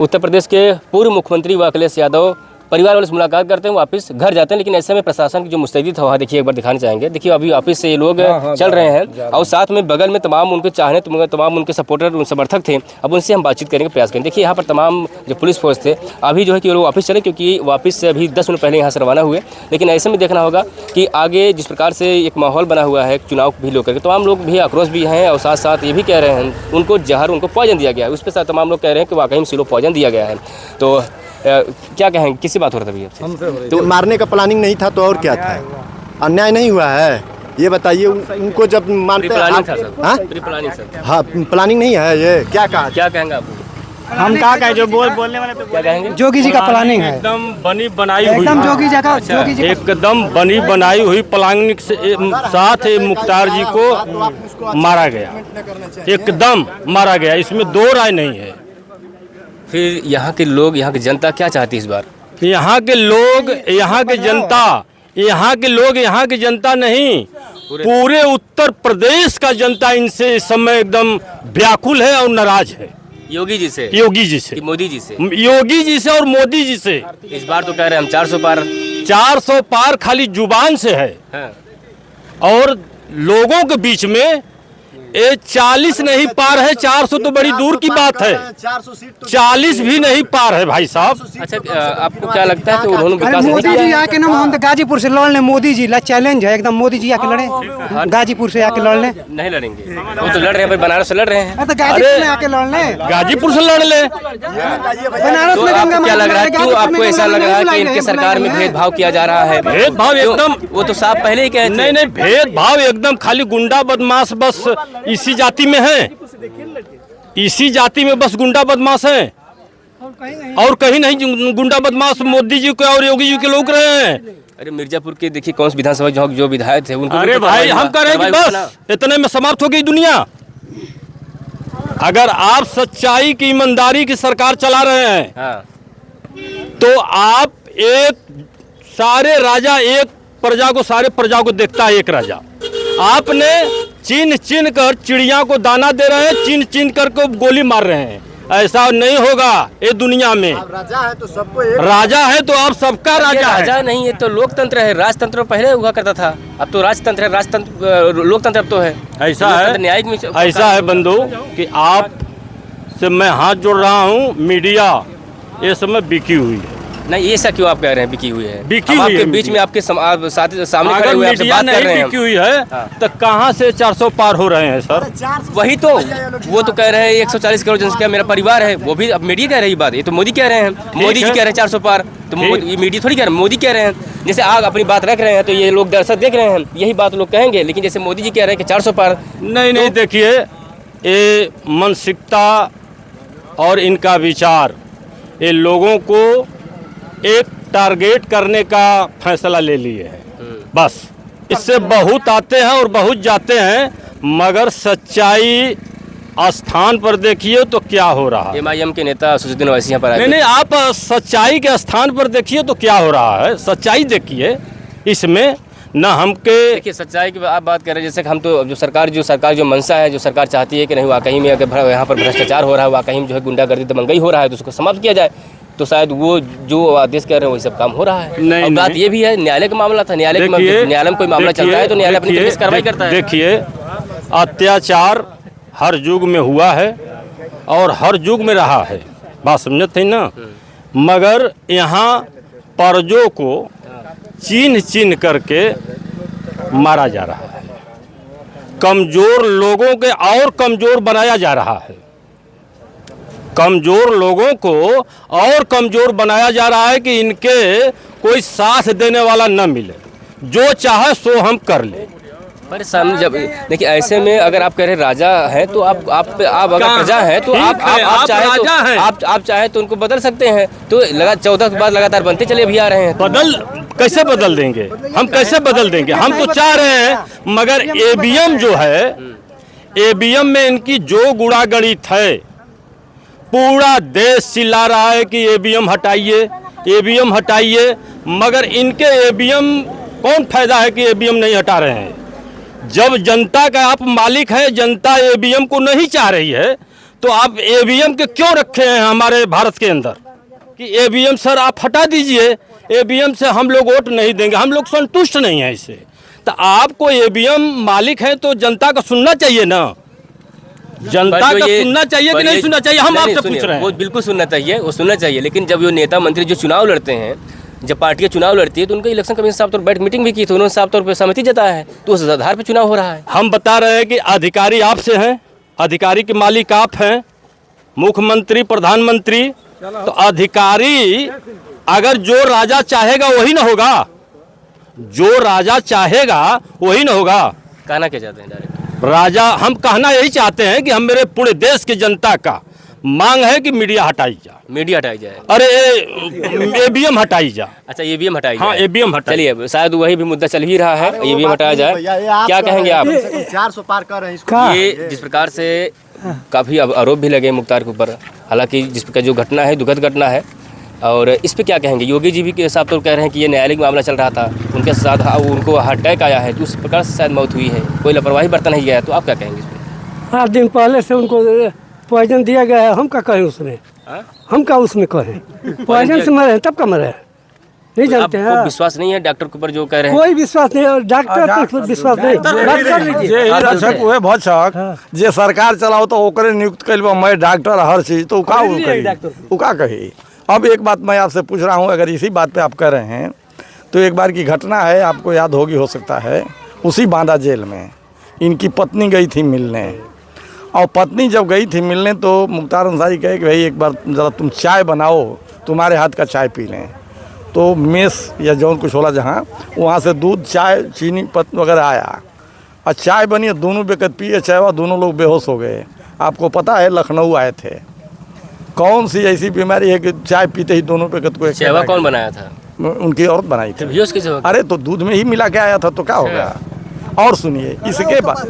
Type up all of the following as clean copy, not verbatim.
उत्तर प्रदेश के पूर्व मुख्यमंत्री व अखिलेश यादव परिवार वालों से मुलाकात करते हैं, वापस घर जाते हैं। लेकिन ऐसे में प्रशासन की जो मुस्तैदी था वहाँ देखिए एक बार दिखाना चाहेंगे। देखिए अभी ऑफिस से ये लोग चल रहे हैं और साथ में बगल में तमाम उनके चाहने तमाम उनके सपोर्टर समर्थक थे। अब उनसे हम बातचीत करने का प्रयास करेंगे। देखिए यहाँ पर तमाम जो पुलिस फोर्स थे अभी जो है कि वो लोग वापस चले, क्योंकि वापस से अभी 10 मिनट पहले यहाँ से रवाना हुए। लेकिन ऐसे में देखना होगा कि आगे जिस प्रकार से एक माहौल बना हुआ है चुनाव भी लोग करके, तमाम लोग भी आक्रोश भी हैं और साथ साथ ये भी कह रहे हैं उनको जहर उनको पॉइजन दिया गया है। उस पर तमाम लोग कह रहे हैं कि वाकई में सिलो पॉइजन दिया गया है। तो क्या कहेंगे, किससे बात हो रहा था भैया आपसे? तो मारने का प्लानिंग नहीं था तो और क्या था? अन्याय नहीं हुआ है ये बताइए। उनको जब मानते हैं हाँ प्लानिंग नहीं है ये क्या कहेंगे आप? हम कहा कहें जो बोलने वाले तो क्या कहेंगे? जोगी जी का प्लानिंग है, एकदम बनी बनाई हुई, एकदम जोगी जी एकदम बनी बनाई हुई प्लानिंग से साथ मुख्तार जी को मारा गया, एकदम मारा गया, इसमें दो राय नहीं है। फिर यहाँ के लोग, यहाँ की जनता क्या चाहती है इस बार? यहाँ के लोग, यहाँ की जनता, यहाँ के लोग, यहाँ की जनता नहीं, पूरे उत्तर प्रदेश का जनता इनसे इस समय एकदम व्याकुल है और नाराज है। योगी जी से? योगी जी से, मोदी जी से? योगी जी से और मोदी जी से। इस बार तो कह रहे हैं हम 400 पार। 400 पार खाली जुबान से है हाँ। और लोगों के बीच में ये 40 नहीं पार है, 400 तो बड़ी दूर की बात है, 40 भी नहीं पार है भाई साहब। अच्छा आपको क्या लगता है कि उन्होंने विकास नहीं मोदी किया? जी आके ना हम गाजीपुर से लड़ ले, मोदी जी ला चैलेंज है एकदम, मोदी जी आके लड़े, गाजीपुर से आके लड़ ले। नहीं लड़ेंगे, वो तो लड़ रहे हैं, बनारस से लड़ रहे हैं। तो गाजीपुर में आके लड़ ले, गाजीपुर से लड़ ले। बनारस तो में आपको क्या लग रहा है, क्यों आपको ऐसा लग रहा है कि इनके सरकार में भेदभाव किया जा रहा है? भेदभाव एकदम, वो तो साफ पहले ही कहे थे। नहीं भेदभाव एकदम, खाली गुंडा बदमाश बस इसी जाति में है, इसी जाति में बस गुंडा बदमाश है और कहीं नहीं गुंडा बदमाश मोदी जी के और योगी जी के लोग रहे हैं। अरे मिर्जापुर के देखिए कौन सी विधानसभा जो विधायक थे उनको, अरे भाई हम कह रहे हैं कि बस इतने में समाप्त हो गई दुनिया। अगर आप सच्चाई की ईमानदारी की सरकार चला रहे हैं हाँ। तो आप एक सारे राजा, एक प्रजा को, सारे प्रजा को देखता है एक राजा। आपने चीन चीन कर चिड़िया को दाना दे रहे हैं, चीन चीन कर को गोली मार रहे हैं। ऐसा नहीं होगा ये दुनिया में। राजा है तो सबको राजा है तो आप सबका राजा है। राजा नहीं है तो लोकतंत्र है, राजतंत्र पहले हुआ करता था, अब तो राजतंत्र है, राजतंत्र लोकतंत्र अब तो है। ऐसा है, न्यायिक में ऐसा है बंधु कि आप से मैं हाथ जोड़ रहा हूँ, मीडिया ये समय बिकी हुई है। नहीं ऐसा क्यों आप कह रहे हैं बिकी हुई है? बिकी हुई आपके है बीच में आपके सामने अगर खड़े हुए आपसे मीडिया बात कर नहीं रहे हैं। बिकी हुई है तो कहाँ से 400 पार हो रहे हैं सर? वही तो, वो तो कह रहे हैं 140 करोड़ जनसंख्या मेरा परिवार है, वो भी अब मीडिया कह रही बात, ये तो मोदी कह रहे हैं, मोदी जी कह रहे हैं 400 पार, तो मीडिया थोड़ी कह रहे हैं, मोदी कह रहे हैं। जैसे आप अपनी बात रख रहे हैं तो ये लोग दर्शक देख रहे हैं, यही बात लोग कहेंगे, लेकिन जैसे मोदी जी कह रहे हैं कि 400 पार। नहीं देखिए ये मानसिकता और इनका विचार ये लोगों को एक टारगेट करने का फैसला ले लिए हैं बस। इससे बहुत आते हैं और बहुत जाते हैं, मगर सच्चाई स्थान पर देखिए तो क्या हो रहा है। MIM के नेता असदुद्दीन ओवैसी यहाँ पर आए। नहीं आप सच्चाई के स्थान पर देखिए तो क्या हो रहा है, सच्चाई देखिए। इसमें न हमके देखिए सच्चाई की आप बात कर रहे हैं, जैसे हम तो जो सरकार जो मंशा है, जो सरकार चाहती है कि नहीं वाकई में अगर यहाँ पर भ्रष्टाचार हो रहा है, वाकई में जो है गुंडागर्दी दंगई हो रहा है तो उसको समाप्त किया जाए, तो शायद वो जो आदेश कह रहे हैं वही सब काम हो रहा है। नहीं, बात ये भी है, न्यायालय का मामला था, न्यायालय में कोई मामला चलता है तो न्यायालय अपनी तरफ से कार्रवाई करता है। देखिए अत्याचार हर युग में हुआ है और हर युग में रहा है, बात समझते हैं ना। मगर यहाँ प्रजों को चीन चीन करके मारा जा रहा है, कमजोर लोगों के और कमजोर बनाया जा रहा है, कमजोर लोगों को और कमजोर बनाया जा रहा है कि इनके कोई साथ देने वाला न मिले, जो चाहे सो हम कर ले। पर सामने जब देखिए ऐसे में अगर आप कह रहे राजा हैं तो आप अगर प्रजा हैं तो आप चाहे तो उनको बदल सकते हैं, तो 14 के बाद लगातार बनते चले भी आ रहे हैं। कैसे बदल देंगे हम, कैसे बदल देंगे? हम तो चाह रहे हैं, मगर EVM जो है, EVM में इनकी जो गुड़ागणित है, पूरा देश चिल्ला रहा है कि EVM हटाइए, EVM हटाइए, मगर इनके EVM कौन फायदा है कि EVM नहीं हटा रहे हैं? जब जनता का आप मालिक है, जनता EVM को नहीं चाह रही है तो आप ईवीएम के क्यों रखे हैं हमारे भारत के अंदर कि ईवीएम सर आप हटा दीजिए, ईवीएम से हम लोग वोट नहीं देंगे, हम लोग संतुष्ट नहीं हैं इससे। तो आपको ईवीएम मालिक है तो जनता का सुनना चाहिए ना, जनता का सुनना चाहिए कि नहीं सुनना चाहिए, हम आपसे पूछ रहे हैं। वो बिल्कुल सुनना चाहिए, वो सुनना चाहिए, लेकिन जब वो नेता मंत्री जो चुनाव लड़ते हैं, जब पार्टियां चुनाव लड़ती है तो उनका इलेक्शन कमीशन साफ तौर पर बैठ मीटिंग भी की थी, उन्होंने साफ तौर पर सहमति जताया है, तो उस आधार पर चुनाव हो रहा है। हम बता रहे हैं कि अधिकारी आपसे हैं, अधिकारी के मालिक आप हैं, मुख्यमंत्री प्रधानमंत्री, तो अधिकारी अगर जो राजा चाहेगा वही ना होगा, जो राजा चाहेगा वही ना होगा। कहना क्या चाहते हैं डायरेक्ट राजा हम कहना यही चाहते हैं कि हम मेरे पूरे देश की जनता का मांग है कि मीडिया हटाई जा, मीडिया हटाई जाए, अरे ईवीएम हटाई जा। अच्छा ईवीएम हटाई हाँ जाए, ईवीएम हटाई। चलिए शायद वही भी मुद्दा चल ही रहा है, ईवीएम हटाया जाए, क्या कहेंगे आप? 400 पार कर रहे हैं इसको। ये जिस प्रकार से काफ़ी आरोप भी लगे मुख्तार के ऊपर, हालांकि जिस प्रकार जो घटना है दुखद घटना है, और इस पे क्या कहेंगे? योगी जी भी के साथ तो कह रहे हैं कि ये न्यायालय का मामला चल रहा था, उनके साथ उनको हार्ट अटैक आया है, तो उस प्रकार से शायद मौत हुई है, कोई लापरवाही बरता नहीं गया, तो आप क्या कहेंगे इस पर? 8 दिन पहले से उनको पॉइजन दिया गया है, हम क्या कहें उसमें? हम क्या उसमें कहें? पॉइजन से मरे हैं, तब का मरे हैं, नहीं जानते हैं। आपको विश्वास नहीं है डॉक्टर के ऊपर जो कह रहे हैं? कोई विश्वास नहीं, डॉक्टर पर विश्वास नहीं, बात कर लीजिए। रक्षक हुए भक्षक जे सरकार चलाओ तो ओकरे नियुक्त कइल बा, मैं डॉक्टर हर चीज, तो उ का कही। अब एक बात मैं आपसे पूछ रहा हूँ, अगर इसी बात पे आप कह रहे हैं तो एक बार की घटना है, आपको याद होगी हो सकता है, उसी बांदा जेल में इनकी पत्नी गई थी मिलने, और पत्नी जब गई थी मिलने तो मुख्तार अंसारी कहे कि भाई एक बार ज़रा तुम चाय बनाओ, तुम्हारे हाथ का चाय पी लें। तो मेस या जौन कुछ होला जहाँ, वहाँ से दूध चाय चीनी पत्ती वगैरह आया और चाय बनी, दोनों बेकत पिए चाय, वह दोनों लोग बेहोश हो गए। आपको पता है लखनऊ आए थे, कौन सी ऐसी बीमारी है कि चाय पीते ही दोनों बेकत को सेवा कौन बनाया था? उनकी औरत बनाई थी। बेहोश कैसे हो गए? अरे तो दूध में ही मिला के आया था तो क्या हो गया। और सुनिए इसके बाद,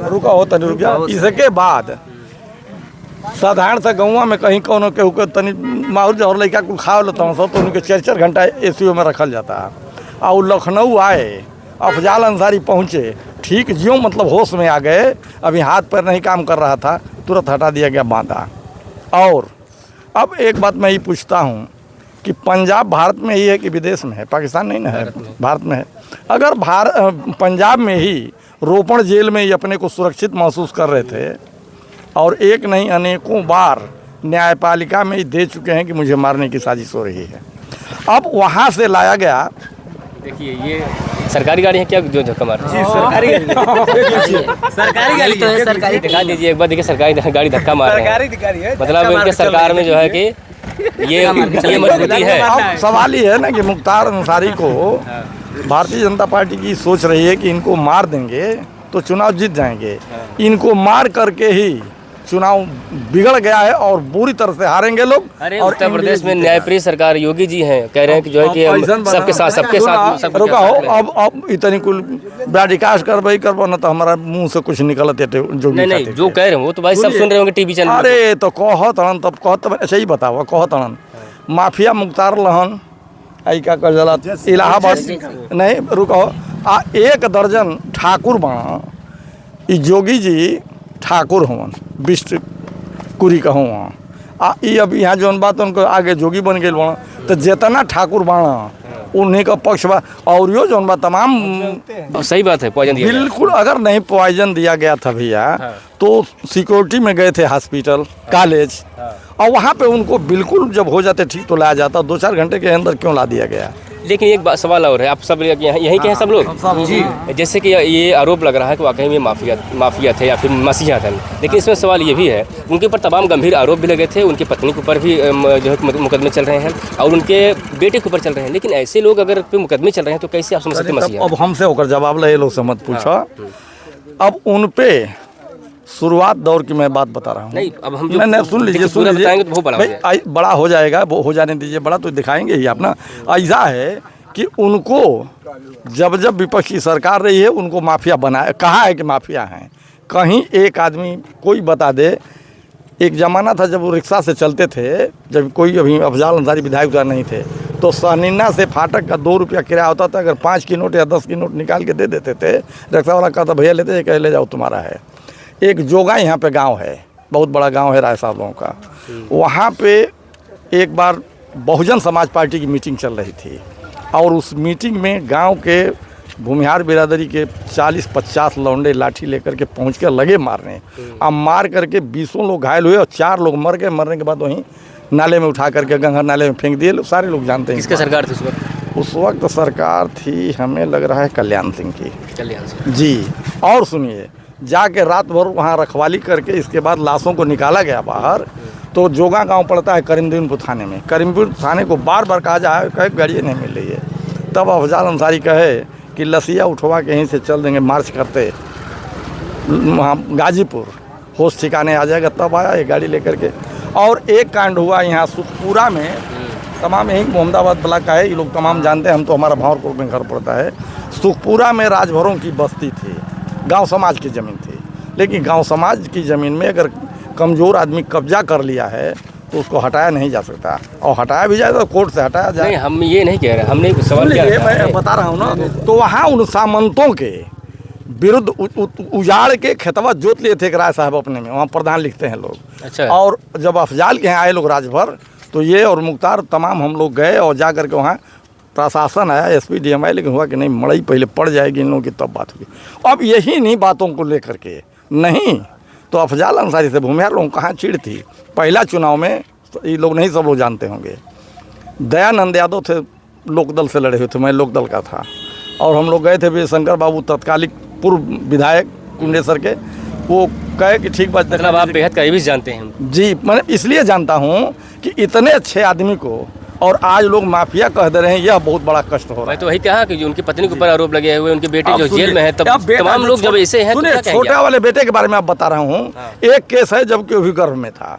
रुका हो तनी रुक जा, इसके बाद साधारण सा गौवा में कहीं कोनो केहू के तनी माहौल और लड़का को खा लेता हूँ सब, तो उनके 4-4 घंटा एसीओ में रखल जाता है। और लखनऊ आए, अफजाल अंसारी पहुँचे, ठीक ज्यों मतलब होश में आ गए, अभी हाथ पैर नहीं काम कर रहा था, तुरंत हटा दिया गया बांधा। और अब एक बात मैं ये पूछता हूँ कि पंजाब भारत में ही है कि विदेश में है? पाकिस्तान नहीं ना है, भारत में है। अगर पंजाब में ही रोपड़ जेल में ही अपने को सुरक्षित महसूस कर रहे थे, और एक नहीं अनेकों बार न्यायपालिका में ही दे चुके हैं कि मुझे मारने की साजिश हो रही है, अब वहाँ से लाया गया। देखिए ये सरकारी गाड़ी है क्या जो धक्का मार? सरकारी सरकारी गाड़ी तो है, सरकारी दिखा दीजिए एक बार, देखिए सरकारी गाड़ी धक्का मार रही है, मतलब इनके सरकार में जो है कि ये मजबूती है। अब सवाल ये है ना कि मुख्तार अंसारी को भारतीय जनता पार्टी की सोच रही है कि इनको मार देंगे तो चुनाव जीत जाएंगे, इनको मार करके ही चुनाव बिगड़ गया है और बुरी तरह से हारेंगे लोग। अरे उत्तर प्रदेश में न्यायप्रिय सरकार योगी जी हैं, कह रहे हैं कि जो है कि हम सबके साथ रुका हो। अब इतनी कुल ब्रॉडकास्ट करबो ना तो हमारा मुंह से कुछ निकलते जो नहीं जो कह रहे हैं वो तो भाई सब सुन रहे होंगे टीवी चैनल। अरे तो कहतन तब कहत अच्छा ही बताओ, कहतन माफिया मुख्तार लहन आई का कर जला इलाहाबाद नहीं रुका हो, 1 दर्जन ठाकुर बना, जोगी जी ठाकुर हवन बिष्ट कुरी का हुआ ये अब यहाँ जौन बात उनको आगे जोगी बन गए बना, तो जितना ठाकुर बाणा उन्हीं का पक्ष बा। और यो जौन बात तमाम सही बात है, पॉइजन दिया बिल्कुल, अगर नहीं पॉइजन दिया गया था भैया तो सिक्योरिटी में गए थे हॉस्पिटल कॉलेज, और वहाँ पे उनको बिल्कुल जब हो जाते ठीक तो लाया जाता, 2-4 घंटे के अंदर क्यों ला दिया गया? लेकिन एक सवाल और है, आप सब यहीं के हैं सब लोग जी, जैसे कि ये आरोप लग रहा है कि वाकई में माफिया थे या फिर मसीहा थे, लेकिन इसमें सवाल ये भी है उनके ऊपर तमाम गंभीर आरोप भी लगे थे, उनकी पत्नी के ऊपर भी जो है मुकदमे चल रहे हैं और उनके बेटे के ऊपर चल रहे हैं, लेकिन ऐसे लोग अगर पे मुकदमे चल रहे हैं तो कैसे आप समझ सकते मसीहा? अब हमसे होकर जवाब ले लोग से मत पूछो। अब उन पे शुरुआत दौर की मैं बात बता रहा हूँ। नहीं अब हम नहीं सुन लीजिए तो बड़ा हो जाएगा, वो हो जाने दीजिए, बड़ा तो दिखाएंगे ही अपना। ऐसा है कि उनको जब जब विपक्ष की सरकार रही है उनको माफिया बनाया, कहा है कि माफिया हैं। कहीं एक आदमी कोई बता दे, एक ज़माना था जब वो रिक्शा से चलते थे, जब कोई अभी अफजाल अंसारी विधायक द्वारा नहीं थे, तो सहनीना से फाटक का 2 रुपया किराया होता था, अगर 5 की नोट या 10 की नोट निकाल के दे देते थे, रिक्शा वाला कहता भैया लेते कह ले जाओ तुम्हारा है। एक जोगा यहाँ पे गांव है, बहुत बड़ा गांव है राय साहब लोगों का। वहाँ पे एक बार बहुजन समाज पार्टी की मीटिंग चल रही थी और उस मीटिंग में गांव के भूमिहार बिरादरी के 40-50 लौंडे लाठी लेकर के पहुँच कर लगे मारने। अब मार करके 20 लोग घायल हुए और 4 लोग मर गए। मरने के बाद वहीं नाले में उठा करके गंगा नाले में फेंक दिए। सारे लोग जानते हैं। किसका सरकार थी उस वक्त? उस वक्त सरकार थी, हमें लग रहा है कल्याण सिंह की। कल्याण सिंह जी। और सुनिए, जाके रात भर वहाँ रखवाली करके इसके बाद लाशों को निकाला गया बाहर। तो जोगा गांव पड़ता है करीमदीनपुर थाने में। करीमपुर थाने को बार बार कहा जाए कहीं गाड़ियाँ नहीं मिल रही है। तब अफजाल अंसारी कहे कि लसिया उठवा के यहीं से चल देंगे मार्च करते वहाँ गाजीपुर, होश ठिकाने आ जाएगा। तब आया ये गाड़ी लेकर के। और एक कांड हुआ यहाँ सुखपुरा में, तमाम यहीं मोहम्मदाबाद ब्लॉक का है, ये लोग तमाम जानते हैं। हम तो हमारा भावरपुर में घर पड़ता है। सुखपुरा में राजभरों की बस्ती थी, गांव समाज की ज़मीन थी। लेकिन गांव समाज की ज़मीन में अगर कमज़ोर आदमी कब्जा कर लिया है तो उसको हटाया नहीं जा सकता, और हटाया भी जाए तो कोर्ट से हटाया जाए। नहीं, हम ये नहीं कह रहे, हमने सवाल किया है। मैं बता रहा हूँ ना। तो वहाँ उन सामंतों के विरुद्ध उजाड़ के खेतवा जोत लिए थे राय साहब अपने में, वहाँ प्रधान लिखते हैं लोग। अच्छा। और जब अफजाल के यहाँ आए लोग राजभर, तो ये और मुख्तार तमाम हम लोग गए और जा करके वहाँ प्रशासन आया, एसपी डीएम आया, लेकिन हुआ कि नहीं मड़ई पहले पड़ जाएगी इन लोगों की, तब बात होगी। अब यही नहीं बातों को लेकर के नहीं तो अफजाल अंसारी से भूमिहार लोगों कहाँ चिढ़ थी। पहला चुनाव में ये लोग नहीं सब लोग जानते होंगे, दयानंद यादव थे, लोकदल से लड़े हुए थे, मैं लोकदल का था। और हम लोग गए थे भी, शंकर बाबू तत्कालिक पूर्व विधायक कुंडेसर के, वो कहे कि ठीक बात। मतलब आप बेहद करीबी से जानते हैं? जी, मैं इसलिए जानता हूँ कि इतने अच्छे आदमी को और आज लोग माफिया कह दे रहे हैं, यह बहुत बड़ा कष्ट हो रहा है। मैं तो वही कहा कि जो उनकी पत्नी के ऊपर आरोप लगे हुए, उनके बेटे जो जेल में है, तब तमाम लोग जब ऐसे हैं तो क्या कहेंगे? छोटे वाले बेटे के बारे में आप बता रहा हूँ। एक केस है जबकि वो भी गर्भ में था,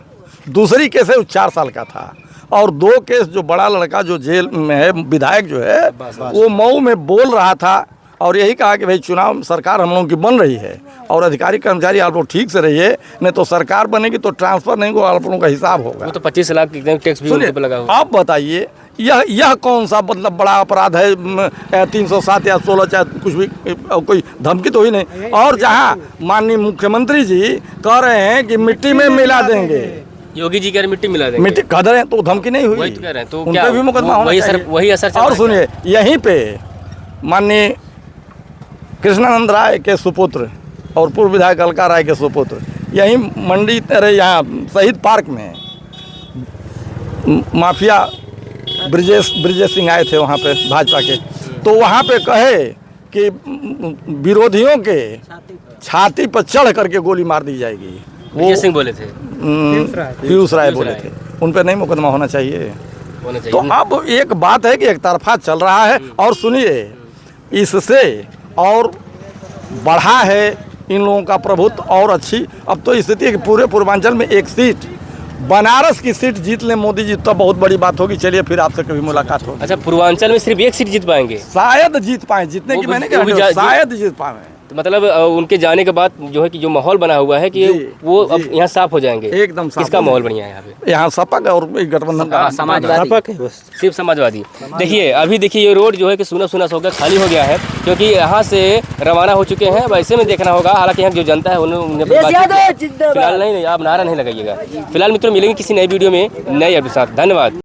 दूसरी केस है वो 4 साल का था, और 2 केस जो बड़ा लड़का जो जेल में है, विधायक जो है, वो मऊ में बोल रहा था और यही कहा कि भाई चुनाव सरकार हम लोगों की बन रही है और अधिकारी कर्मचारी आप लोग ठीक से रहिए, नहीं तो सरकार बनेगी तो ट्रांसफर नहीं होगा, आप लोगों का हिसाब होगा। वो तो 25 लाख टैक्स भी उनके पे लगा हुआ। आप बताइए यह कौन सा मतलब बड़ा अपराध है? 307 या 16 चाहे कुछ भी, कोई धमकी तो ही नहीं। और जहाँ माननीय मुख्यमंत्री जी कह रहे हैं कि मिट्टी में मिला देंगे, योगी जी कह रहे मिट्टी मिला देंगे, मिट्टी कह रहे हैं, तो धमकी नहीं हुई। वही तो कह रहे हैं, तो उन क्या पे भी मुकदमा होना चाहिए। वही असर। और सुनिए, यहीं पे माननीय कृष्णानंद राय के सुपुत्र और पूर्व विधायक अलका राय के सुपुत्र यहीं मंडी यहाँ शहीद पार्क में माफिया ब्रिजेश सिंह आए थे वहाँ पे भाजपा के, तो वहाँ पे कहे कि विरोधियों के छाती पर चढ़ करके गोली मार दी जाएगी। ब्रिजेश सिंह बोले थे, पीयूष राय बोले थे, उन पर नहीं मुकदमा होना चाहिए। तो अब एक बात है कि एक तरफा चल रहा है। और सुनिए, इससे और बढ़ा है इन लोगों का प्रभुत्व और अच्छी। अब तो स्थिति है कि पूरे पूर्वांचल में एक सीट, बनारस की सीट जीत ले मोदी जी, तो बहुत बड़ी बात होगी। चलिए फिर आपसे कभी मुलाकात होगी। अच्छा, पूर्वांचल में सिर्फ एक सीट जीत पाएंगे? शायद जीत पाए, जितने की मैंने कहा शायद जीत पाए। तो मतलब उनके जाने के बाद जो है कि जो माहौल बना हुआ है कि वो अब यहाँ साफ हो जाएंगे। एकदम साफ। किसका माहौल बढ़िया है यहाँ पे? यहाँ सपा का और गठबंधन का, समाजवादी, सिर्फ समाजवादी। देखिए अभी देखिए ये रोड जो है कि सुना सुना हो गया, खाली हो गया है, क्योंकि यहाँ से रवाना हो चुके हैं। वैसे में देखना होगा, हालांकि यहाँ जो जनता है उन्होंने फिलहाल नहीं, आप नारा नहीं लगाइएगा। फिलहाल मित्रों मिलेंगे किसी नई वीडियो में नए एपिसोड के साथ। धन्यवाद।